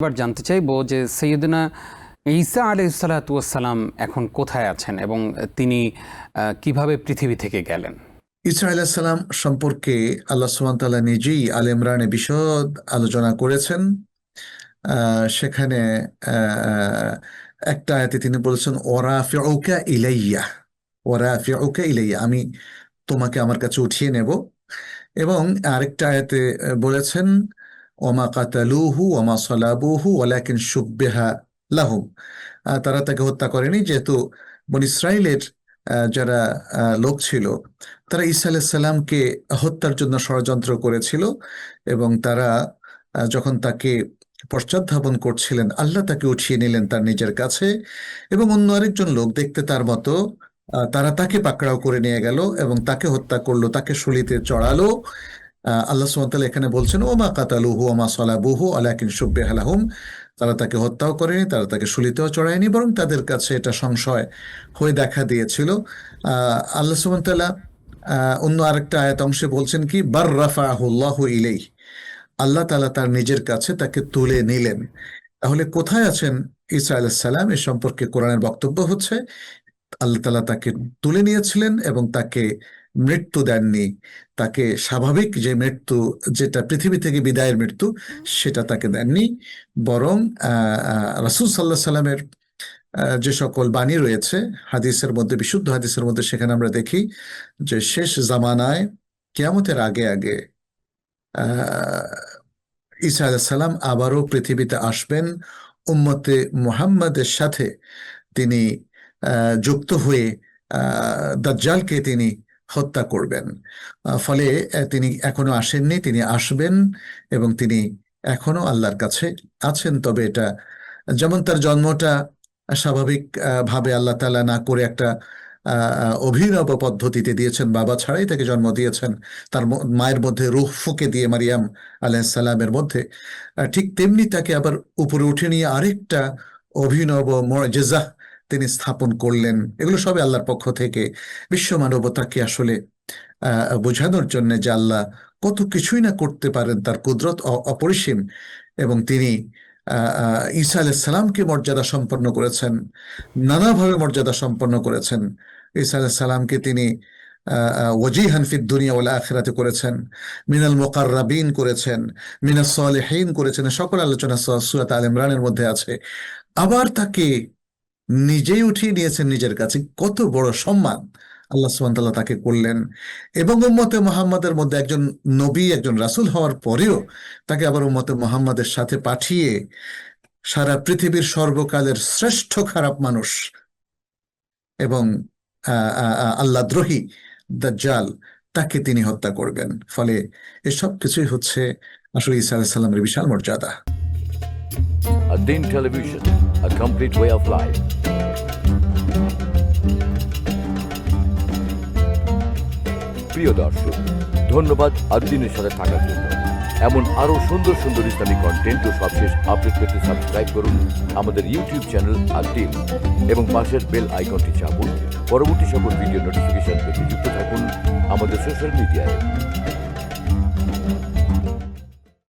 এবার জানতে চাইবো যে সৈয়দনা ঈসা আলাইহিসসালাতু ওয়াসসালাম এখন কোথায় আছেন এবং তিনি কিভাবে পৃথিবী থেকে গেলেন। ঈসা আলাইহিস সালাম সম্পর্কে আল্লাহ সুবহানাহু ওয়া তাআলা নিজেই আলে ইমরানে বিশদ আলোচনা করেছেন। সেখানে একটা আয়াতে তিনি বলেছেন ওয়ারাফিউকা ইলাইয়া, ওয়ারাফিউকা ইলাইয়া, আমি তোমাকে আমার কাছে উঠিয়ে নেব। এবং আরেকটা আয়াতে বলেছেন ওমা কাতালুহু ওমা সালাবুহু ওয়ালাকিন শুব্বিহা লাহুম, তারা তাকে হত্যা করেনি, যেহেতু বনী ইসরাইলের যারা লোক ছিল তারা ঈসা আলাইহিস সালামকে হত্যার জন্য ষড়যন্ত্র করেছিল এবং তারা যখন তাকে পশ্চাৎধাবন করছিলেন আল্লাহ তাকে উঠিয়ে নিলেন তার নিজের কাছে এবং অন্য আরেকজন লোক দেখতে তার মতো, তারা তাকে পাকড়াও করে নিয়ে গেল এবং তাকে হত্যা করলো, তাকে শুলিতে চড়ালো। আল্লাহ সুবহানাহু ওয়া তাআলা এখানে বলছেন ওমা কাতালুহু ওমা সালাবুহু ওয়ালাকিন শুব্বিহা লাহুম, তারা তাকে হত্যাও করেনি, তারা তাকে শুলিতেও চড়ায়নি, বরং তাদের কাছে এটা সংশয় হয়ে দেখা দিয়েছিল। আল্লাহ সুবহানাহু ওয়া তাআলা অন্য আরেকটা আয়াত অংশে বলছেন কি বার রাফাহুল্লাহু ইলাইহি, আল্লাহ তাআলা তার নিজের কাছে তাকে তুলে নিলেন। তাহলে কোথায় আছেন ঈসা আলাইহিস সালাম এ সম্পর্কে কোরআনের বক্তব্য হচ্ছে আল্লাহ তাআলা তাকে তুলে নিয়েছিলেন এবং তাকে মৃত্যু দেননি, তাকে স্বাভাবিক যে মৃত্যু, যেটা পৃথিবী থেকে বিদায়ের মৃত্যু, সেটা তাকে দেননি, বরং রাসূল সাল্লাল্লাহু আলাইহি সাল্লামের যে সকল বাণী রয়েছে হাদিসের মধ্যে, বিশুদ্ধ হাদিসের মধ্যে, সেখানে আমরা দেখি যে শেষ জামানায় কিয়ামতের আগে আগে ঈসা আলাইহিস সালাম আবারও পৃথিবীতে আসবেন, উম্মতে মুহাম্মাদের সাথে তিনি যুক্ত হয়ে দাজ্জালকে তিনি হত্যা করবেন। ফলে তিনি এখনো আসেননি, তিনি আসবেন এবং তিনি এখনো আল্লাহর কাছে আছেন। তবে এটা যেমন তার জন্মটা স্বাভাবিক ভাবে আল্লাহ তাআলা না করে একটা অভিনব পদ্ধতিতে দিয়েছেন, বাবা ছাড়াই তাকে জন্ম দিয়েছেন, তার মায়ের মধ্যে রূহ ফুঁকে দিয়ে মারিয়াম আলাইহিস সালামের মধ্যে, ঠিক তেমনি তাকে আবার উপরে উঠে নিয়ে আরেকটা অভিনব মুআজিজা তিনি স্থাপন করলেন। এগুলো সবই আল্লাহর পক্ষ থেকে বিশ্ব মানবতাকে আসলে বোঝানোর জন্য যে আল্লাহ কত কিছুই না করতে পারেন, তার কুদরত অপরিসীম। এবং তিনি ঈসা আলাইহিস সালামকে মর্যাদা সম্পন্ন করেছেন, নানাভাবে মর্যাদা সম্পন্ন করেছেন। ঈসা আলাইহিস সালামকে তিনি ওয়াজিহান ফিদ দুনিয়া ওয়াল আখিরাতে করেছেন, মিনাল মুকাররাবিন করেছেন, মিনাস সালিহিন করেছেন। সকল আলোচনা সূরা আলে ইমরানের মধ্যে আছে। আবার তাকে নিজেই উঠিয়ে নিয়েছেন নিজের কাছে, কত বড় সম্মান আল্লাহ সুবহানাহু ওয়া তাআলা তাকে করলেন। এবং উম্মতে মুহাম্মাদের মধ্যে একজন নবী, একজন রাসূল হওয়ার পরেও তাকে আবার উম্মতে মুহাম্মাদের সাথে পাঠিয়ে সারা পৃথিবীর সর্বকালের শ্রেষ্ঠ খারাপ মানুষ এবং আল্লাহদ্রোহী দাজ্জাল, তাকে তিনি হত্যা করবেন। ফলে এসব কিছুই হচ্ছে আসলে ঈসা আলাইহিস সালামের বিশাল মর্যাদা। Adin Television, a complete way of life. প্রিয় দর্শক, ধন্যবাদ আদ্দিনের সাথে থাকার জন্য। এমন আরো সুন্দর সুন্দর ইসলামিক কন্টেন্ট ও সবশেষ আপডেট পেতে সাবস্ক্রাইব করুন আমাদের ইউটিউব চ্যানেল আদ্দিন এবং পাশের বেল আইকনটি চাপুন। পরবর্তী সকল ভিডিও নোটিফিকেশন পেতে যুক্ত থাকুন আমাদের সোশ্যাল মিডিয়ায়।